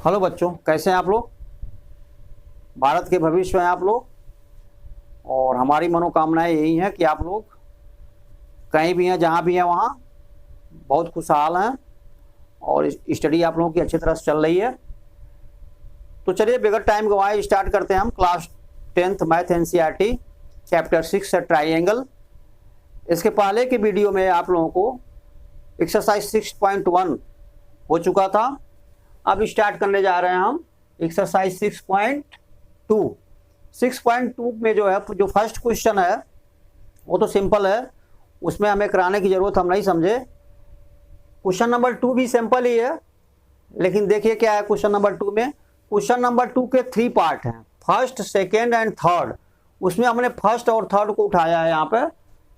Hello बच्चों, कैसे हैं आप लोग। भारत के भविष्य हैं आप लोग, और हमारी मनोकामनाएं यही हैं कि आप लोग कहीं भी हैं, जहां भी हैं वहां बहुत खुशहाल हैं और स्टडी आप लोगों की अच्छी तरह से चल रही है। तो चलिए बगैर टाइम गंवाए स्टार्ट करते हैं हम class 10th math NCERT chapter 6 है ट्राइंगल। इसके पहले की वीडियो में आप लोगों को एक्सरसाइज 6.1 हो चुका था। अब स्टार्ट करने जा रहे हैं हम एक्सरसाइज 6.2। 6.2 में जो है, जो फर्स्ट क्वेश्चन है वो तो सिंपल है, उसमें हमें कराने की जरूरत हम नहीं समझे। क्वेश्चन नंबर 2 भी सिंपल ही है, लेकिन देखिए क्या है क्वेश्चन नंबर 2 में। क्वेश्चन नंबर 2 के 3 पार्ट हैं, फर्स्ट, सेकेंड एंड थर्ड। उसमें हमने फर्स्ट और थर्ड को उठाया है, यहाँ पे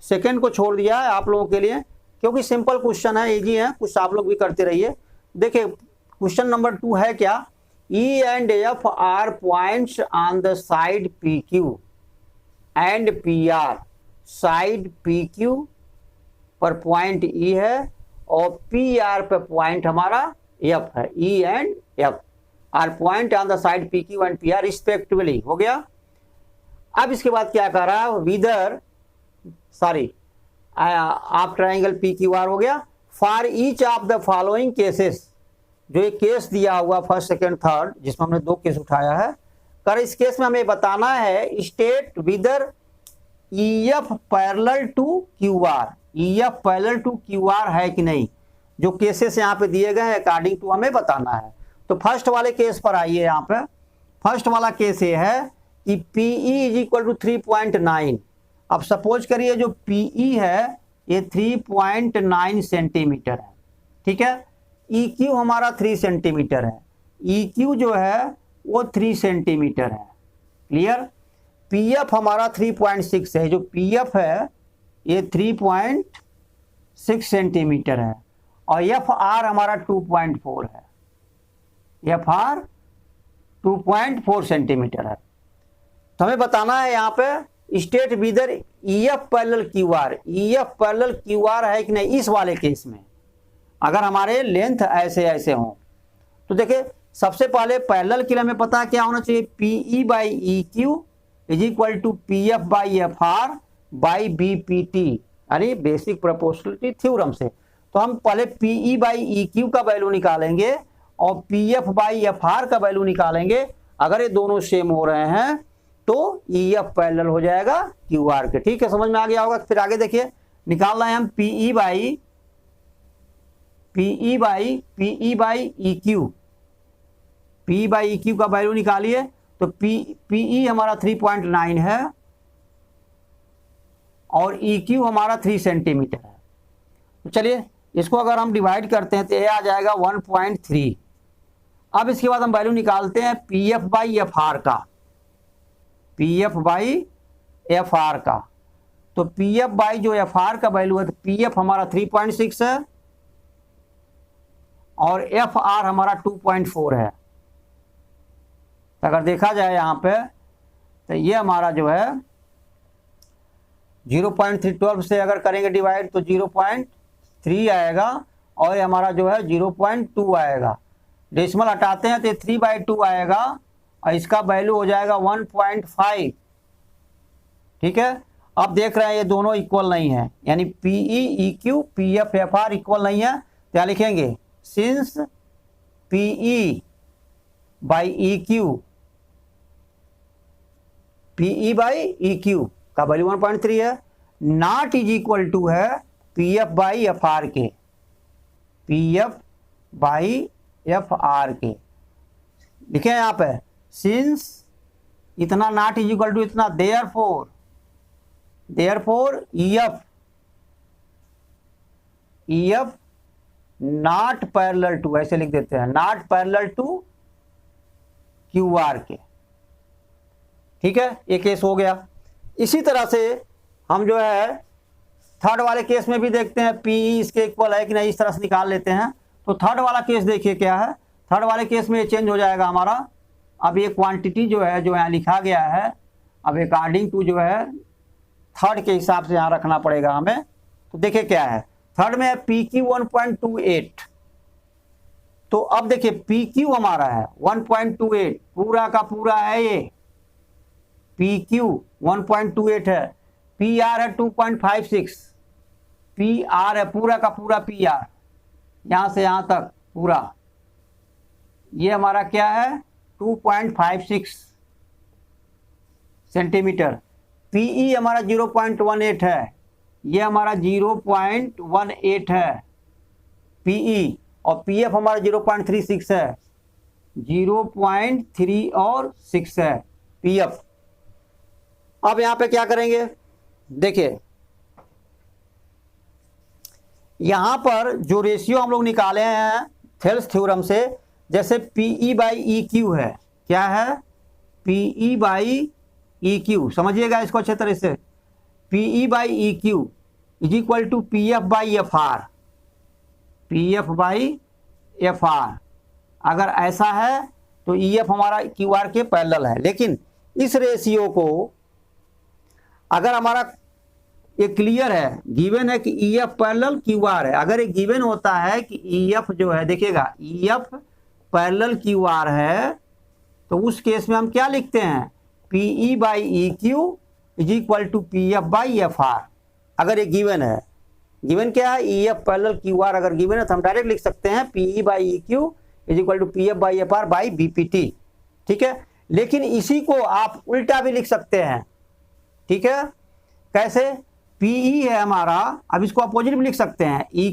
सेकेंड को छोड़ दिया है आप लोगों के लिए, क्योंकि सिंपल क्वेश्चन है, इजी है, कुछ आप लोग भी करते रहिए। देखिए क्वेश्चन नंबर 2 है क्या, E and F are points on the side PQ and PR। Side PQ पर पॉइंट E है और PR पर पॉइंट हमारा F है। E एंड F are point on the side PQ and PR respectively. हो गया। अब इसके बाद क्या कर रहा है, विदर आप ट्राइंगल PQR हो गया। For each of the following cases, जो एक केस दिया हुआ फर्स्ट सेकेंड थर्ड, जिसमें हमने 2 केस उठाया है, कर इस केस में हमें बताना है state whether EF parallel to QR। EF parallel to QR है कि नहीं, जो केसेस यहाँ पे दिए गए हैं अकॉर्डिंग टू हमें बताना है। तो फर्स्ट वाले केस पर आइए। यहाँ पे फर्स्ट वाला केस ये है कि PE इज इक्वल टू 3.9। अब सपोज करिए जो PE है ये 3.9 सेंटीमीटर है, ठीक है। EQ हमारा 3 सेंटीमीटर है, EQ जो है वो 3 सेंटीमीटर है, क्लियर। PF हमारा 3.6 है, जो PF है ये 3.6 सेंटीमीटर है, और FR हमारा 2.4 है, FR 2.4 सेंटीमीटर है। तो हमें बताना है यहाँ पे state whether EF parallel QR। EF parallel QR है कि नहीं इस वाले केस में, अगर हमारे लेंथ ऐसे ऐसे हों। तो देखिए सबसे पहले पैरेलल के लिए हमें पता है क्या होना चाहिए, PE by EQ is equal to PF by FR by BPT, यानी बेसिक प्रोपोर्शनलिटी थ्योरम से। तो हम पहले PE बाई EQ का वैल्यू निकालेंगे और PF बाई FR का वैल्यू निकालेंगे। अगर ये दोनों सेम हो रहे हैं तो EF पैरेलल हो जाएगा QR के। ठीक है, समझ में आ गया होगा। फिर आगे देखिए निकाल रहे हैं हम PE by EQ। PE by EQ का वैल्यू निकालिए। तो PE हमारा 3.9 है और EQ हमारा 3 सेंटीमीटर है। तो चलिए इसको अगर हम डिवाइड करते हैं तो ये आ जाएगा 1.3। अब इसके बाद हम वैल्यू निकालते हैं PF बाई FR का, PF बाई FR का। तो PF बाई जो FR का वैल्यू है, तो PF हमारा 3.6 है और FR हमारा 2.4 है। तो अगर देखा जाए यहाँ पे तो ये हमारा जो है 0.312 से अगर करेंगे डिवाइड तो 0.3 आएगा, और ये हमारा जो है 0.2 आएगा। डेसिमल हटाते हैं तो 3/2 आएगा और इसका वैल्यू हो जाएगा 1.5। ठीक है। अब देख रहे हैं ये दोनों इक्वल नहीं है, यानी PE EQ PF FR equal नहीं है। क्या लिखेंगे, सिंस PE बाई EQ का वैल्यू 1.3 है, नॉट इज इक्वल टू है PF बाई FR के, PF बाई FR के। लिखे यहाँ पे सिंस इतना नॉट इज इक्वल टू इतना, therefore EF not parallel to, ऐसे लिख देते हैं, नॉट पैरेलल टू QR के। ठीक है, ये केस हो गया। इसी तरह से हम जो है थर्ड वाले केस में भी देखते हैं PE इसके इक्वल है कि नहीं, इस तरह से निकाल लेते हैं। तो थर्ड वाला केस देखिए क्या है। थर्ड वाले केस में ये चेंज हो जाएगा हमारा। अब ये क्वांटिटी जो है, जो यहाँ लिखा गया है, अब अकॉर्डिंग टू जो है थर्ड के हिसाब से यहाँ रखना पड़ेगा हमें। तो देखिए क्या है, थर्ड में है PQ 1.28, तो अब देखिए पी क्यू हमारा है 1.28, पूरा का पूरा है ये पी क्यू 1.28 है, पी आर है 2.56, पी आर है पूरा का पूरा पी आर, यहां से यहां तक पूरा ये हमारा क्या है 2.56 सेंटीमीटर। पीई हमारा 0.18 है, ये हमारा 0.18 है पीई, और पीएफ हमारा 0.36 है, 0.3 और 6 है पीएफ। अब यहां पे क्या करेंगे, देखिए यहां पर जो रेशियो हम लोग निकाले हैं थेल्स थ्योरम से, जैसे पीई बाई ई क्यू है, क्या है पीई बाई ई क्यू, समझिएगा इसको अच्छे तरह से, PE by E Q is equal to P F by F R, P F by F R. अगर ऐसा है तो ई एफ हमारा क्यू आर के पैरेलल है। लेकिन इस रेशियो को अगर हमारा ये क्लियर है, गिवन है कि ई एफ पैरेलल क्यू आर है, अगर ये गिवन होता है कि ई एफ जो है, देखिएगा E F parallel Q R है, तो उस केस में हम क्या लिखते हैं PE by E Q is equal to P F by F R. अगर ये गिवन है, गिवन क्या है E F parallel Q R अगर गिवन है तो हम डायरेक्ट लिख सकते हैं PE by E Q is equal to P F by F R by BPT, ठीक है। लेकिन इसी को आप उल्टा भी लिख सकते हैं, ठीक है। कैसे, पीई है हमारा, अब इसको अपोजिट में लिख सकते हैं E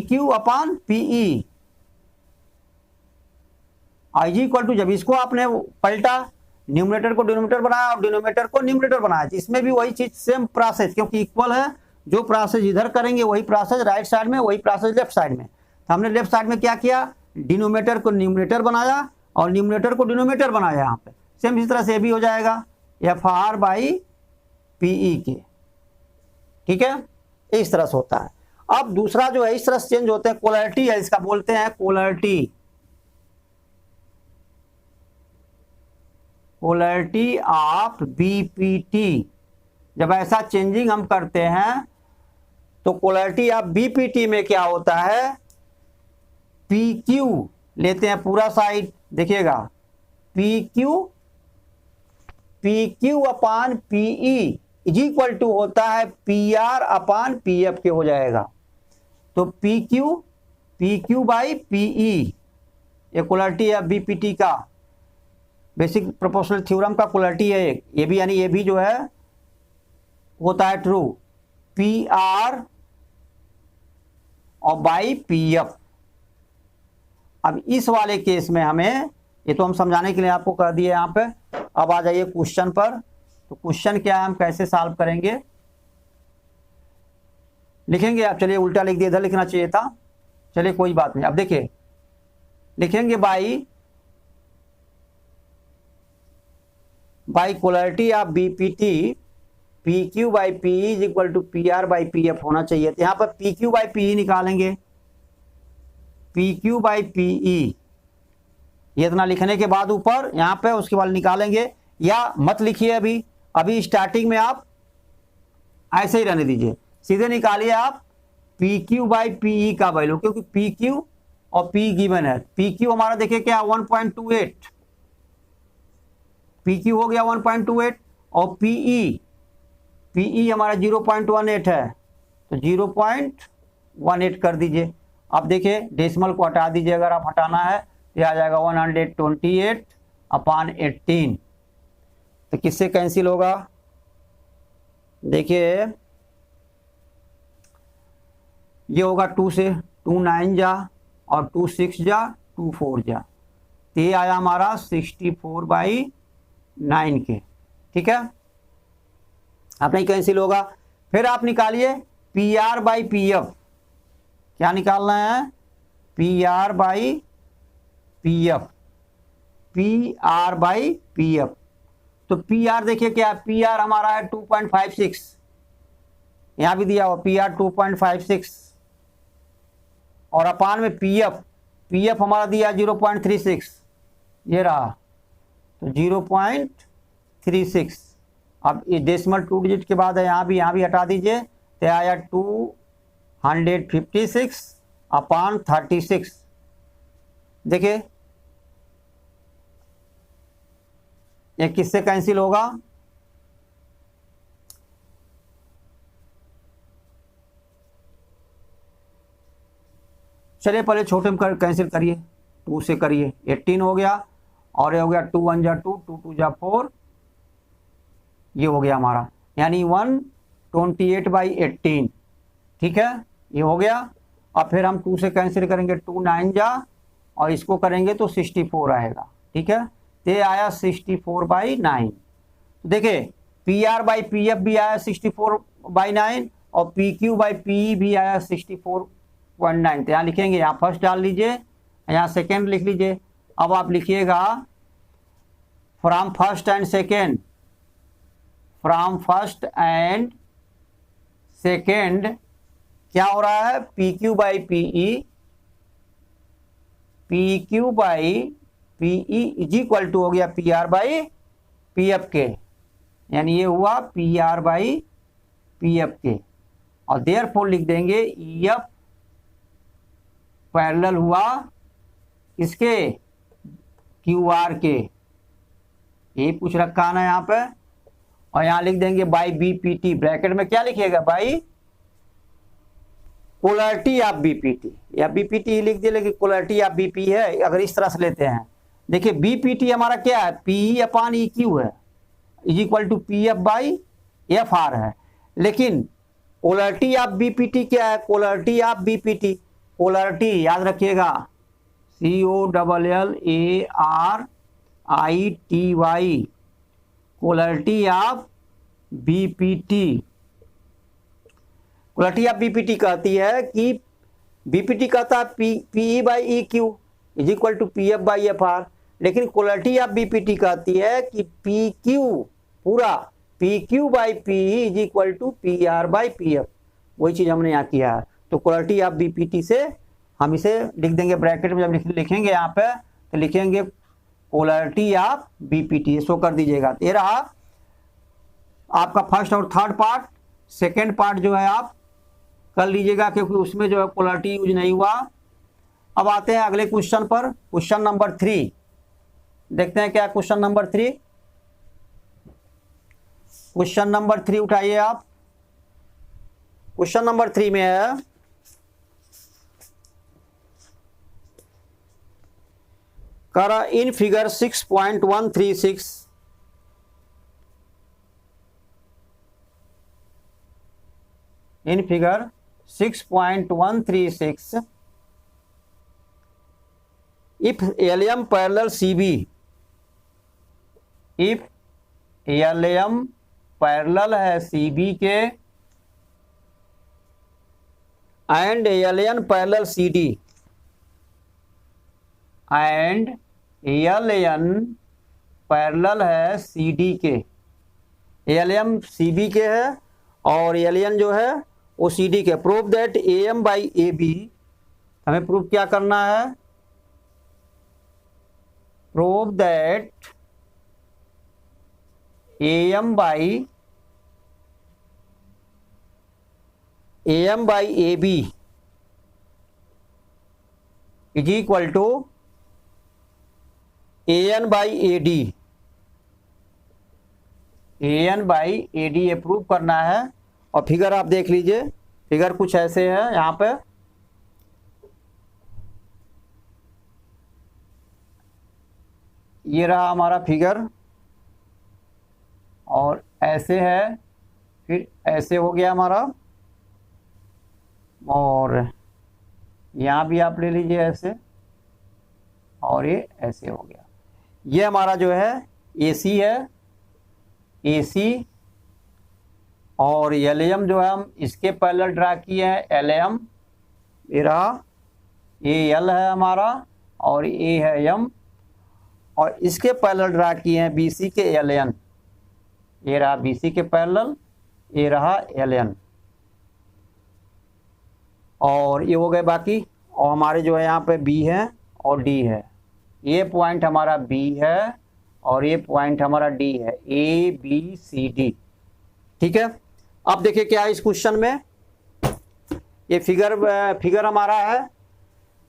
Q upon PE I G equal to, जब इसको आपने पलटा न्यूमरेटर को डिनोमिनेटर बनाया और डिनोमिनेटर को न्यूमरेटर बनाया, इसमें भी वही चीज सेम प्रोसेस, क्योंकि इक्वल है, जो प्रोसेस इधर करेंगे वही प्रोसेस राइट साइड में, वही प्रोसेस लेफ्ट साइड में। तो हमने लेफ्ट साइड में क्या किया, डिनोमिनेटर को न्यूमरेटर बनाया और न्यूमरेटर को डिनोमिनेटर बनाया, यहाँ पे सेम इसी तरह से ये भी हो जाएगा एफ आर बाई पीई के, ठीक है, इस तरह से होता है। अब दूसरा जो है इस तरह से चेंज होते हैं, पोलैरिटी है इसका, बोलते हैं पोलैरिटी, पोलैरिटी ऑफ बीपीटी। जब ऐसा चेंजिंग हम करते हैं तो पोलैरिटी ऑफ बीपीटी में क्या होता है, पी क्यू लेते हैं पूरा साइड, देखिएगा P Q upon PE is equal to होता है P R upon P F के हो जाएगा। तो पी क्यू बाई पीई, ये पोलैरिटी है बीपीटी का, बेसिक प्रोपोर्शनल थ्योरम का पोलैरिटी है ये भी, यानी ये भी जो है होता है ट्रू, पी आर और बाई पी एफ। अब इस वाले केस में हमें, ये तो हम समझाने के लिए आपको कर दिए यहाँ पे। अब आ जाइए क्वेश्चन पर। तो क्वेश्चन क्या है, हम कैसे सॉल्व करेंगे, लिखेंगे आप, चलिए उल्टा लिख दिया, इधर लिखना चाहिए था, चलिए कोई बात नहीं। अब देखिए लिखेंगे by polarity of BPT, P Q by PE is equal to P R by P F होना चाहिए। तो यहाँ पर पी क्यू बाई पीई निकालेंगे, पी क्यू बाई पीई, ये इतना लिखने के बाद ऊपर यहाँ पे उसके बाद निकालेंगे, या मत लिखिए अभी स्टार्टिंग में आप ऐसे ही रहने दीजिए, सीधे निकालिए आप पी क्यू बाई पीई का वैल्यू, क्योंकि पी क्यू और पी गिवन है। पी क्यू हमारा देखिए क्या 1.28, पी क्यू हो गया 1.28, और पीई हमारा 0.18 है, तो 0.18 कर दीजिए। अब देखिए डेसिमल को हटा दीजिए, अगर आप हटाना है तो आ जाएगा 128 अपान 18, तो किससे कैंसिल होगा, देखिए ये होगा 2 से, 2 9 जा और 2 6 जा, 2 4 जा, तो ये आया हमारा 64/9 के, ठीक है, आप नहीं कैंसिल होगा। फिर आप निकालिए P R by P F, क्या निकालना है, P R by P F, P R by P F. तो पी आर देखिए क्या, पी आर हमारा है 2.56, यहां भी दिया हुआ पी आर 2.56, और अपान में पी एफ हमारा दिया 0.36, ये रहा, तो 0.36। अब ये डेसिमल 2 डिजिट के बाद है, यहाँ भी हटा दीजिए, तो आया 256 अपॉन 36। देखिए ये किससे कैंसिल होगा, चलिए पहले छोटे में कैंसिल करिए, 2 से करिए, 18 हो गया, और ये हो गया 2 1 जा 2, 2 2 जा 4, ये हो गया हमारा, यानी 128/18। ठीक है, ये हो गया। अब फिर हम 2 से कैंसिल करेंगे, 2 9 जा, और इसको करेंगे तो 64 आएगा। ठीक है, तो ये आया 64/9। तो देखिए PR/PF भी आया 64/9 और PQ/PE भी आया 64.9। तो यहाँ लिखेंगे, यहाँ फर्स्ट डाल लीजिए, यहाँ सेकेंड लिख लीजिए। अब आप लिखिएगा from first and second, from first and second क्या हो रहा है, PQ/PE, PQ/PE is equal to हो गया PR/PF के, यानी ये हुआ PR/PF के, और देयरफॉर लिख देंगे EF पैरेलल हुआ इसके QR के, ये पूछ रखा है ना यहाँ पे। और यहाँ लिख देंगे बाई BPT, ब्रैकेट में क्या लिखिएगा, बाई पोलैरिटी ऑफ BPT, या BPT ही लिख दिए, लेकिन पोलैरिटी ऑफ BP है अगर इस तरह से लेते हैं। देखिए BPT हमारा क्या है, PE/EQ है, इज इक्वल टू PF/FR है, लेकिन पोलैरिटी ऑफ BPT क्या है, पोलैरिटी ऑफ BPT, पोलैरिटी याद रखिएगा COLLARITY, polarity of BPT। Polarity of BPT कहती है कि BPT कहता है PE/EQ is equal to PF/FR, लेकिन पोलैरिटी ऑफ BPT कहती है कि PQ पूरा PQ/PE is equal to PR/PF। वही चीज हमने यहाँ किया है। तो पोलैरिटी ऑफ BPT से हम इसे लिख देंगे ब्रैकेट में, जब लिखेंगे यहाँ पे तो लिखेंगे पोलैरिटी ऑफ BPT, शो कर दीजिएगा। ये रहा आपका फर्स्ट और थर्ड पार्ट। सेकेंड पार्ट जो है आप कर लीजिएगा, क्योंकि उसमें जो है पोलैरिटी यूज नहीं हुआ। अब आते हैं अगले क्वेश्चन पर, क्वेश्चन नंबर 3 देखते हैं क्या क्वेश्चन नंबर 3। क्वेश्चन नंबर 3 उठाइए आप। क्वेश्चन नंबर 3 में है करा in figure 6.136 in figure 6.136 if LM parallel CB, if LM parallel है CB के and LN parallel CD, and LN parallel है CD के, LM CB के है और LN जो है वो CD के। प्रूव दैट AM/AB, हमें प्रूव क्या करना है, prove that AM/AB is equal to AN/AD, AN/AD ये प्रूव करना है। और फिगर आप देख लीजिए, फिगर कुछ ऐसे है यहाँ पे, ये रहा हमारा फिगर, और ऐसे है, फिर ऐसे हो गया हमारा, और यहाँ भी आप ले लीजिए ऐसे, और ये ऐसे हो गया। ये हमारा जो है AC है, AC, और LM जो है हम इसके पैरेलल ड्रा किए हैं LM, ये रहा, ये L है हमारा और ये है M, और इसके पैरेलल ड्रा किए हैं BC के LN, ये रहा BC के पैरेलल, ये रहा LN, और ये हो गए बाकी। और हमारे जो है यहाँ पे B है और D है, ये पॉइंट हमारा B है और ये पॉइंट हमारा D है, ABCD। ठीक है, अब देखिए क्या है इस क्वेश्चन में, ये फिगर हमारा है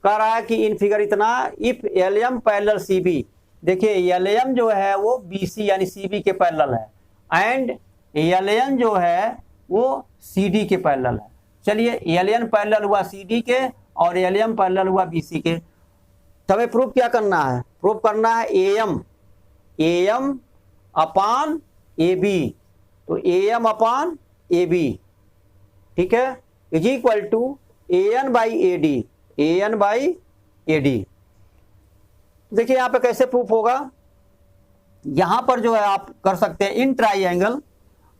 कह रहा है कि इन फिगर इतना, if L M parallel C B, देखिए एल एम जो है वो बी सी यानी सी बी के पैरेलल है, एंड एल एन जो है वो सी डी के पैरेलल है। चलिए एल एन पैरेलल हुआ सी डी के और एल एम पैरेलल हुआ बी सी के, तो हमें प्रूफ क्या करना है? प्रूफ करना है A M upon A B, तो A M upon A B, ठीक है, is equal to A N by A D, A N by A D. देखिए यहाँ पे कैसे प्रूफ होगा, यहां पर जो है आप कर सकते हैं इन ट्राइएंगल।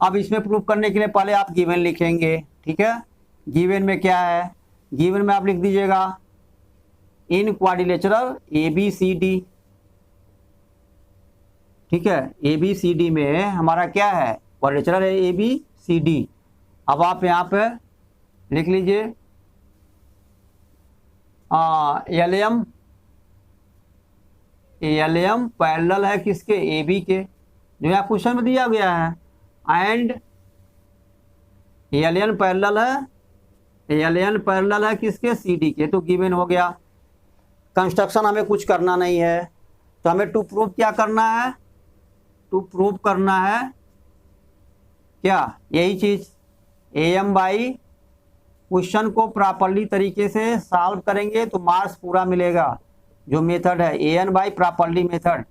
अब इसमें प्रूफ करने के लिए पहले आप गिवन लिखेंगे, ठीक है। गिवन में क्या है? गिवन में आप लिख दीजिएगा in quadrilateral A B C D, ठीक है। ए बी सी डी में हमारा क्या है? क्वाड्रिलेटरल है ए बी सी डी। अब आप यहाँ पे लिख लीजिए एल एम पैरेलल है किसके? ए बी के, जो यहाँ क्वेश्चन में दिया गया है, एंड एल एन पैरेलल है किसके? सी डी के, तो गिवन हो गया। कंस्ट्रक्शन हमें कुछ करना नहीं है, तो हमें टू प्रूव क्या करना है? टू प्रूव करना है क्या? यही चीज ए एम बाई, क्वेश्चन को प्रॉपर्ली तरीके से सॉल्व करेंगे तो मार्क्स पूरा मिलेगा। जो मेथड है A N by properly method,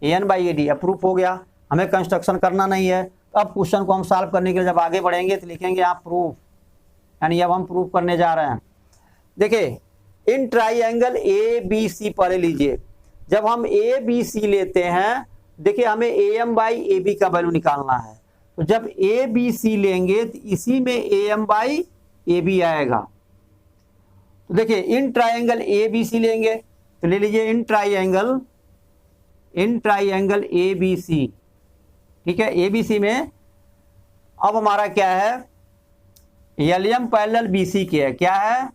A N by A D, proof हो गया। हमें कंस्ट्रक्शन करना नहीं है। तो अब क्वेश्चन को हम सॉल्व करने के लिए जब आगे बढ़ेंगे तो लिखेंगे आप प्रूफ, यानी अब हम प्रूफ करने जा रहे हैं। देखिए इन ट्राइएंगल ए बी सी पहले लीजिए। जब हम ए बी सी लेते हैं, देखिए हमें A M by A B का वैल्यू निकालना है। तो जब ए बी सी लेंगे तो इसी में A M by A B आएगा। तो देखिए इन ट्राइएंगल ए बी सी लेंगे, तो ले लीजिए इन ट्राइएंगल ए बी सी, ठीक है। ए बी सी में अब हमारा क्या है? L M parallel B C के है। क्या है?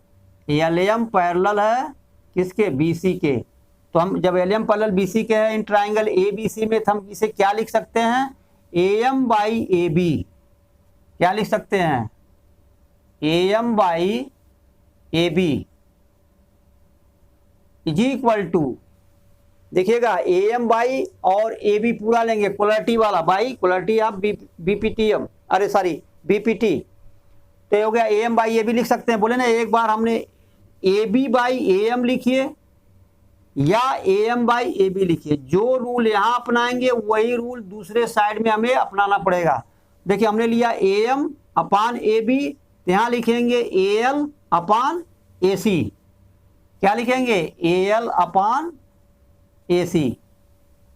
एल एम पैरेलल है किसके? बी सी के। तो हम जब L M parallel B C के है इन ट्राइंगल ए बी सी में, तो हम इसे क्या लिख सकते हैं? A M by A B. क्या लिख सकते हैं? A M by A B is equal to, देखिएगा ए एम बाई और ए बी पूरा लेंगे, क्वालिटी वाला by quality of B P T M, अरे सॉरी बी पी टी, तो हो गया A M by A B लिख सकते हैं। बोले ना एक बार हमने A B by A M लिखिए या A M by A B लिखिए, जो रूल यहाँ अपनाएंगे वही रूल दूसरे साइड में हमें अपनाना पड़ेगा। देखिए हमने लिया A M upon A B, यहाँ लिखेंगे ए एल अपान ए सी। क्या लिखेंगे? ए एल अपान ए सी।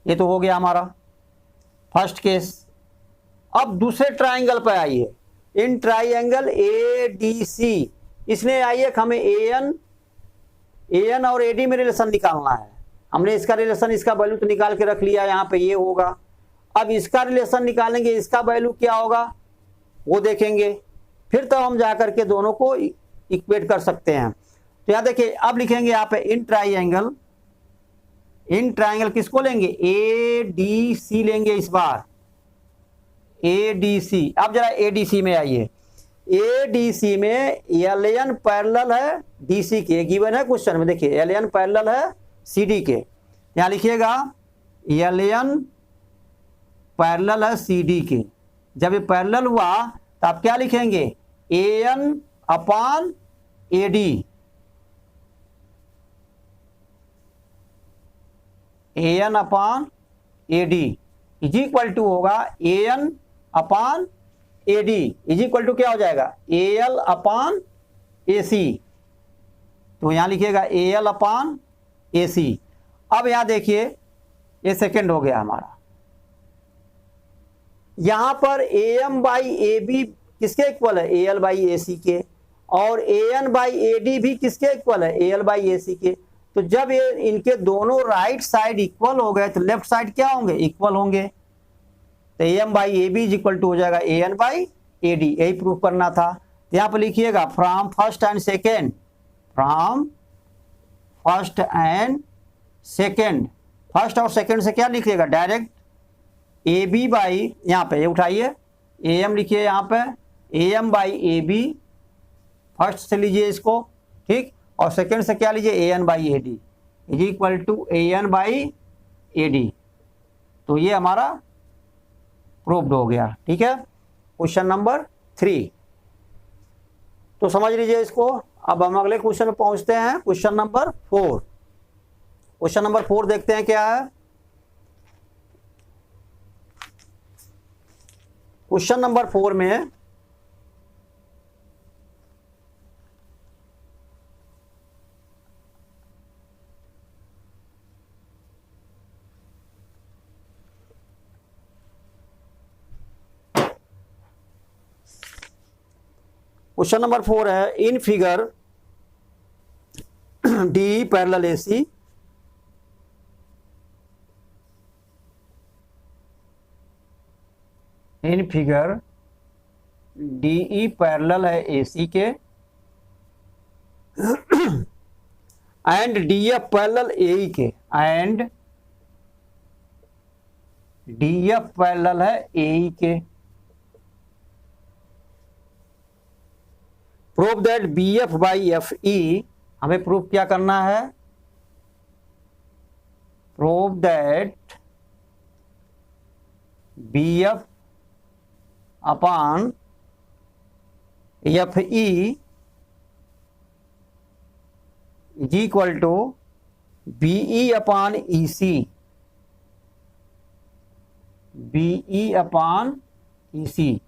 ये तो हो गया हमारा फर्स्ट केस। अब दूसरे ट्राइंगल पर आइए, इन ट्राइंगल ए डी सी, इसने आइए हमें ए एन और ए डी में रिलेशन निकालना है। हमने इसका रिलेशन, इसका वैल्यू तो निकाल के रख लिया, यहाँ पे ये होगा। अब इसका रिलेशन निकालेंगे, इसका वैल्यू क्या होगा वो देखेंगे, फिर तो हम जा करके दोनों को इक्वेट कर सकते हैं। तो यहाँ देखिए अब लिखेंगे यहाँ पे इन ट्राइंगल किसको लेंगे? ए डी सी लेंगे इस बार, ए डी सी। अब जरा ए डी सी में आइए, ए डी सी में एल एन पैरेलल है डी सी के, गिवन है क्वेश्चन में। देखिए एल एन पैरेलल है सी डी के, यहाँ लिखिएगा एल एन पैरेलल है सी डी के। जब ये पैरेलल हुआ तो आप क्या लिखेंगे? A N upon A D, A N upon A D is equal to होगा A N upon A D is equal to क्या हो जाएगा? A L upon A C. तो यहां लिखिएगा ए एल अपान ए सी। अब यहां देखिए ये सेकेंड हो गया हमारा। यहां पर A M by A B किसके इक्वल है? A L by A C के, और A N by A D भी किसके इक्वल है? A L by A C के। तो जब ये इनके दोनों राइट साइड इक्वल हो गए तो लेफ्ट साइड क्या होंगे? इक्वल होंगे। तो A M by A B is equal to हो जाएगा A N by A D. यही प्रूफ करना था। तो यहाँ पर लिखिएगा from first and second, from first and second. First और सेकेंड से क्या लिखिएगा? डायरेक्ट ए बी बाई, यहाँ पे ये उठाइए ए एम लिखिए, यहाँ पे A M by A B first से लीजिए इसको, ठीक। और सेकेंड से क्या लीजिए, A N by A D is equal to A N by A D. तो ये हमारा प्रूव्ड हो गया। ठीक है, क्वेश्चन नंबर 3। तो समझ लीजिए इसको। अब हम अगले क्वेश्चन में पहुंचते हैं, क्वेश्चन नंबर 4। क्वेश्चन नंबर 4 देखते हैं क्या है। क्वेश्चन नंबर 4 में क्वेश्चन नंबर 4 है, in figure D parallel AC in figure DE parallel है एसी के एंड डीएफ पैरेलल एई के, एंड डीएफ पैरेलल है एई के। Prove that B F by F E, हमें प्रूव क्या करना है, prove that B F upon F E is equal to BE upon E C, BE upon E C.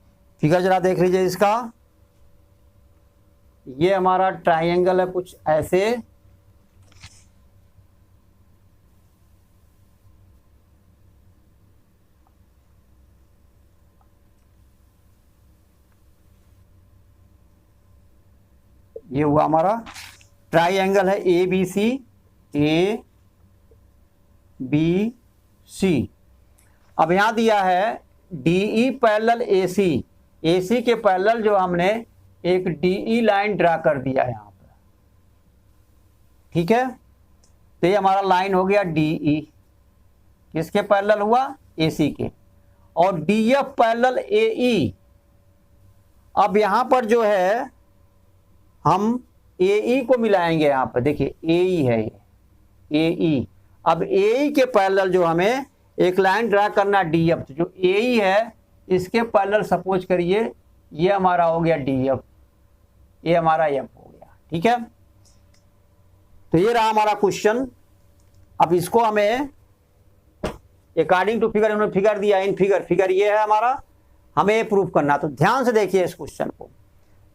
Figure जरा देख लीजिए इसका। ये हमारा ट्राइंगल है कुछ ऐसे, ये हुआ हमारा ट्राइंगल है ए बी सी, ए बी सी। अब यहां दिया है डीई पैरेलल एसी, एसी के पैरेलल जो हमने एक डीई लाइन ड्रा कर दिया है यहां पर। ठीक है, तो ये हमारा लाइन हो गया डीई, किसके पैरेलल हुआ, एसी के। और डीएफ पैरेलल एई, अब यहां पर जो है हम एई को मिलाएंगे। यहां पर देखिए एई है, ये एई। अब एई के पैरेलल जो हमें एक लाइन ड्रा करना डीएफ, जो एई है इसके पैरेलल सपोज करिए ये हमारा हो गया डीएफ, ये हमारा एफ हो गया। ठीक है, तो ये रहा हमारा क्वेश्चन। अब इसको हमें अकॉर्डिंग टू फिगर, उन्होंने फिगर दिया, इन फिगर ये है हमारा, हमें प्रूव करना। तो ध्यान से देखिए इस क्वेश्चन को।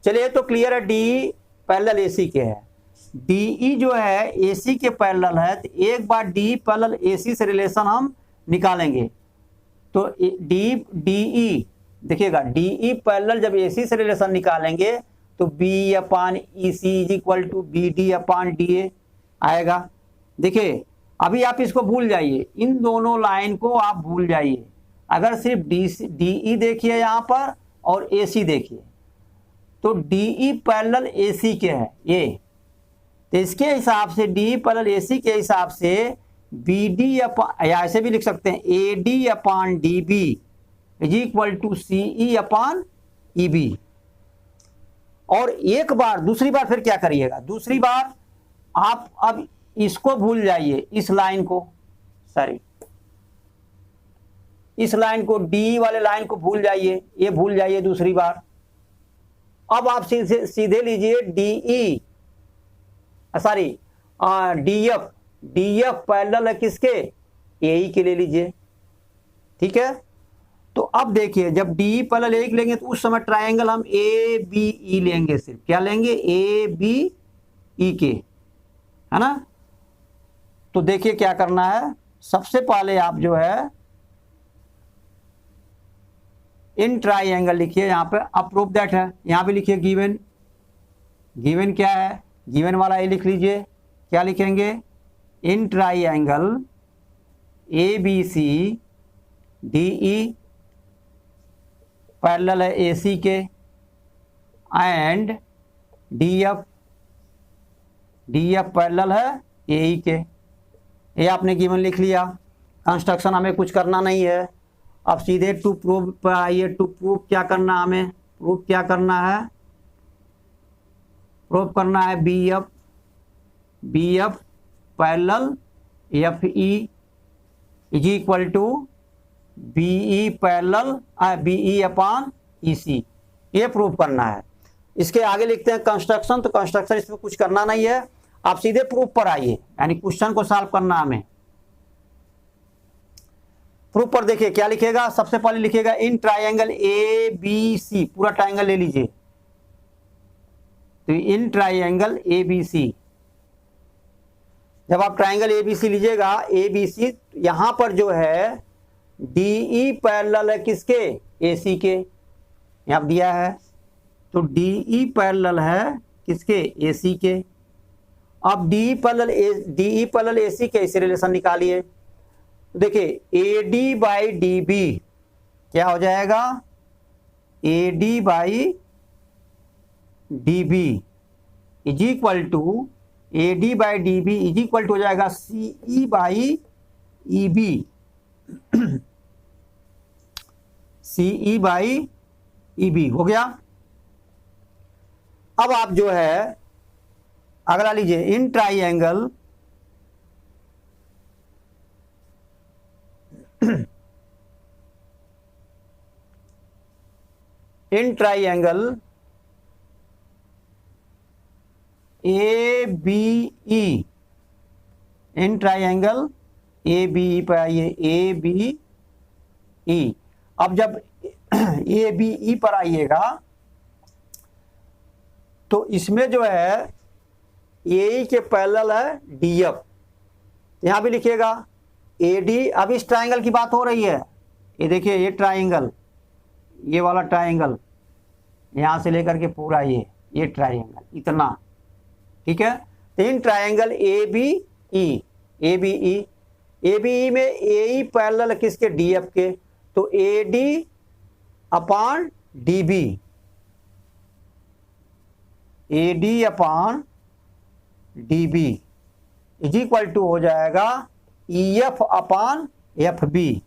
चलिए, तो क्लियर है, डी पैरेलल एसी के है, डीई जो है एसी के पैरेलल है। तो एक बार डी पैरेलल एसी से रिलेशन हम निकालेंगे। तो डीई देखिएगा, डीई पैरेलल जब एसी से रिलेशन निकालेंगे तो B upon E C is equal to B D upon D A आएगा। देखिए, अभी आप इसको भूल जाइए, इन दोनों लाइन को आप भूल जाइए। अगर सिर्फ डीई देखिए यहाँ पर और एसी देखिए, तो डीई पैरेलल एसी के है ये, तो इसके हिसाब से डी पैरेलल एसी के हिसाब से बी डी अपान, या ऐसे भी लिख सकते हैं A D upon D B is equal to C E upon E B. और एक बार, दूसरी बार फिर क्या करिएगा, दूसरी बार आप अब इसको भूल जाइए, इस लाइन को, सॉरी इस लाइन को, डी वाले लाइन को भूल जाइए, ये भूल जाइए दूसरी बार। अब आप सीधे लीजिए DE, sorry DF, DF parallel है किसके, एई के ले लीजिए। ठीक है, तो अब देखिए, जब डी पैरेलल ए लेंगे तो उस समय ट्रायंगल हम ए बी ई लेंगे, सिर्फ क्या लेंगे, ए बी ई के, है ना। तो देखिए क्या करना है, सबसे पहले आप जो है इन ट्राइंगल लिखिए, यहाँ पे अप्रूव दैट है, यहाँ पे लिखिए गिवन, गिवन क्या है, गिवन वाला ये लिख लीजिए। क्या लिखेंगे, in triangle A B C D E parallel है एसी के एंड डीएफ, डीएफ पैरेलल है एई के। ये आपने गिवन लिख लिया। कंस्ट्रक्शन हमें कुछ करना नहीं है। अब सीधे टू प्रूव पर आइए। टू प्रूव क्या करना, हमें प्रूव क्या करना है, प्रूव करना है B F B F parallel F E is equal to B E parallel B E upon E C, ये प्रूव करना है। इसके आगे लिखते हैं कंस्ट्रक्शन, तो कंस्ट्रक्शन इसमें कुछ करना नहीं है, आप सीधे प्रूफ पर आइए, यानी क्वेश्चन को सॉल्व करना हमें। प्रूफ पर देखिए क्या लिखेगा, सबसे पहले लिखेगा इन ट्राइंगल ए बी सी, पूरा ट्राइंगल ले लीजिए, तो इन ट्राइंगल ए बी सी, जब आप ट्राइंगल ए बी सी लीजिएगा, ए बी सी, यहां पर जो है डी ई पैरेलल है किसके, ए सी के, यहां दिया है, तो डी ई पैरेलल है किसके, ए सी के। अब डी ई पैरेलल ए सी के, इसे रिलेशन निकालिए, देखिए A D by D B क्या हो जाएगा, A D by D B is equal to, A D by D B is equal to हो जाएगा C E by E B, C E by E B हो गया। अब आप जो है अगला लीजिए, in triangle in triangle A B E, in triangle A B E पर आइए, ए बी ई, अब जब ए बी ई पर आइएगा तो इसमें जो है ए के पैरेलल है डी एफ, यहां भी लिखिएगा ए डी। अब इस ट्राइंगल की बात हो रही है, ये देखिए ये ट्राइंगल, ये वाला ट्राइंगल यहां से लेकर के पूरा ये ट्राइंगल इतना, ठीक है। तो in triangle A B E, A B E, A B E में ए ई पैरेलल किसके, डी एफ के, तो A D upon D B, A D upon D B is equal to हो जाएगा E F upon F B,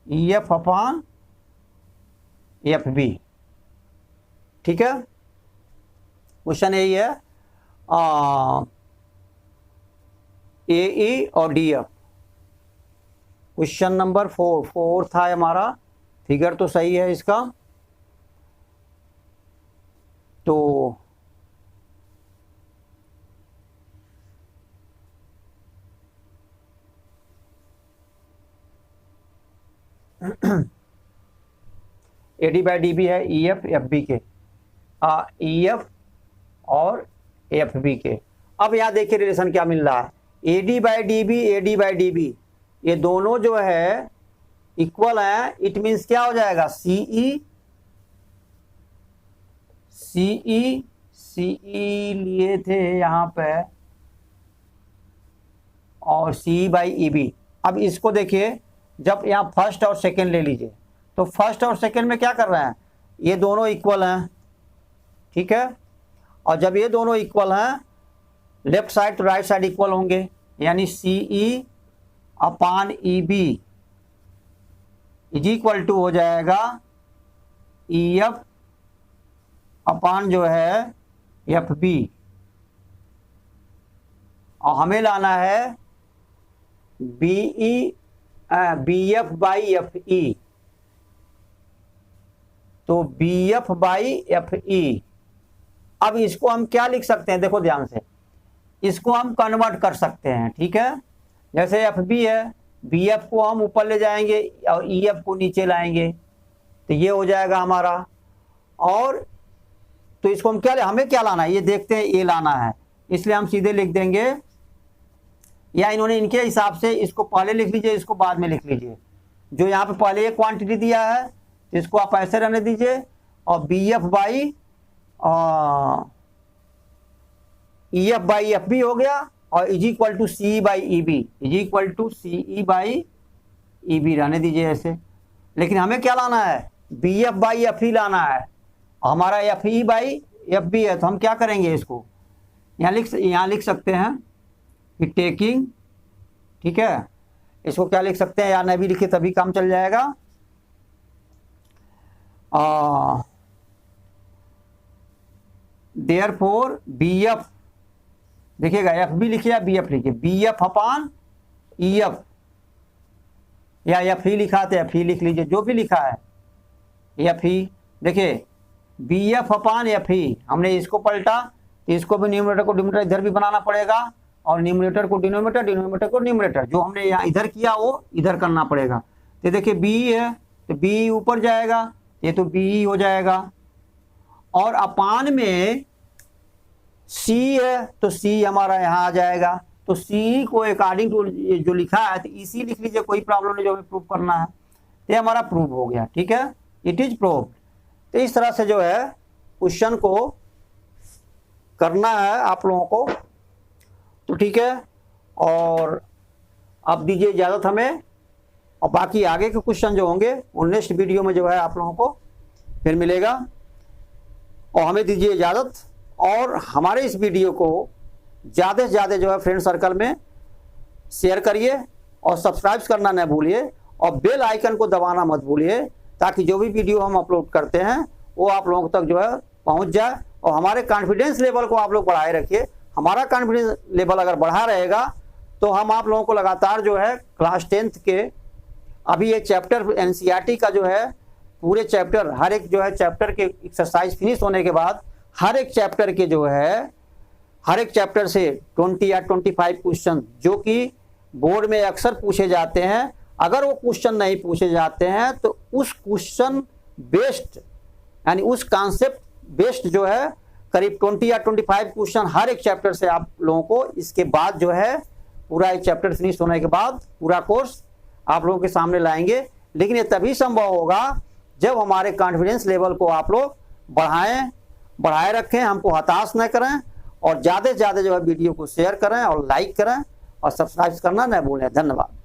E F upon F B, ठीक है। Question यही है, ए ई और डी एफ। क्वेश्चन नंबर 4 था हमारा, फिगर तो सही है इसका, तो A D by D B है ई एफ एफ बी के, ई एफ और एफ बी के। अब यहाँ देखिए रिलेशन क्या मिल रहा है, A D by D B, A D by D B, ये दोनों जो है इक्वल हैं, इट मीन्स क्या हो जाएगा, सी ई लिए थे यहाँ पे, और सी बाई ई बी। अब इसको देखिए, जब यहाँ फर्स्ट और सेकंड ले लीजिए, तो फर्स्ट और सेकंड में क्या कर रहे हैं, ये दोनों इक्वल हैं, ठीक है। और जब ये दोनों इक्वल हैं, लेफ्ट साइड तो राइट साइड इक्वल होंगे, यानी C E upon E B is equal to हो जाएगा ई एफ अपॉन जो है एफ बी, और हमें लाना है B F by F E, तो B F by F E. अब इसको हम क्या लिख सकते हैं, देखो ध्यान से, इसको हम कन्वर्ट कर सकते हैं, ठीक है। जैसे एफ बी है, बी एफ को हम ऊपर ले जाएंगे और ई एफ को नीचे लाएंगे, तो ये हो जाएगा हमारा। और तो इसको हम हमें क्या लाना है, ये देखते हैं, ये लाना है, इसलिए हम सीधे लिख देंगे, या इन्होंने इनके हिसाब से इसको पहले लिख लीजिए, इसको बाद में लिख लीजिए। जो यहाँ पे पहले ये क्वांटिटी दिया है, तो इसको आप ऐसे रहने दीजिए, और B F by E F by F B हो गया, और is equal to C by E B, is equal to C E by E B रहने दीजिए ऐसे। लेकिन हमें क्या लाना है, B F by F E लाना है, हमारा F E by F B है, तो हम क्या करेंगे, इसको यहाँ लिख सकते हैं कि टेकिंग, ठीक है। इसको क्या लिख सकते हैं, या नहीं भी लिखे तभी काम चल जाएगा, देयरफॉर बी एफ, देखिएगा एफ बी लिखिए या बी एफ लिखिए, बी एफ अपान ई एफ, या एफ ही लिखा तो एफ ही लिख लीजिए, जो भी लिखा है एफ ही। देखिए बी एफ अपान एफ ही, हमने इसको पलटा तो इसको भी न्यूमरेटर को डिनोमिनेटर इधर भी बनाना पड़ेगा, और न्यूमरेटर को डिनोमिनेटर, डिनोमिनेटर को न्यूमरेटर, जो हमने यहाँ इधर किया वो इधर करना पड़ेगा। तो देखिए बी है तो बी ऊपर जाएगा, ये तो बी हो जाएगा, और अपान में सी है तो सी हमारा यहाँ आ जाएगा। तो सी को अकॉर्डिंग टू जो लिखा है तो इसी लिख लीजिए, कोई प्रॉब्लम नहीं, जो हमें प्रूव करना है। तो ये हमारा प्रूव हो गया, ठीक है, इट इज प्रूव्ड। तो इस तरह से जो है क्वेश्चन को करना है आप लोगों को, तो ठीक है। और अब दीजिए इजाज़त हमें, और बाकी आगे के क्वेश्चन जो होंगे वो नेक्स्ट वीडियो में जो है आप लोगों को फिर मिलेगा। और हमें दीजिए इजाज़त, और हमारे इस वीडियो को ज़्यादा से ज़्यादा जो है फ्रेंड सर्कल में शेयर करिए, और सब्सक्राइब करना न भूलिए, और बेल आइकन को दबाना मत भूलिए, ताकि जो भी वीडियो हम अपलोड करते हैं वो आप लोगों तक जो है पहुंच जाए। और हमारे कॉन्फिडेंस लेवल को आप लोग बढ़ाए रखिए। हमारा कॉन्फिडेंस लेवल अगर बढ़ा रहेगा तो हम आप लोगों को लगातार जो है क्लास 10th के अभी ये चैप्टर एनसीईआरटी का जो है पूरे चैप्टर, हर एक जो है चैप्टर के एक्सरसाइज फिनिश होने के बाद हर एक चैप्टर के जो है हर एक चैप्टर से 20 या 25 क्वेश्चन जो कि बोर्ड में अक्सर पूछे जाते हैं, अगर वो क्वेश्चन नहीं पूछे जाते हैं तो उस क्वेश्चन बेस्ड यानी उस कॉन्सेप्ट बेस्ड जो है करीब 20 या 25 क्वेश्चन हर एक चैप्टर से आप लोगों को इसके बाद जो है पूरा एक चैप्टर फिनिश होने के बाद पूरा कोर्स आप लोगों के सामने लाएंगे। लेकिन ये तभी संभव होगा जब हमारे कॉन्फिडेंस लेवल को आप लोग बढ़ाए रखें, हमको हताश न करें, और ज़्यादा से ज़्यादा जो है वीडियो को शेयर करें और लाइक करें और सब्सक्राइब करना न भूलें। धन्यवाद।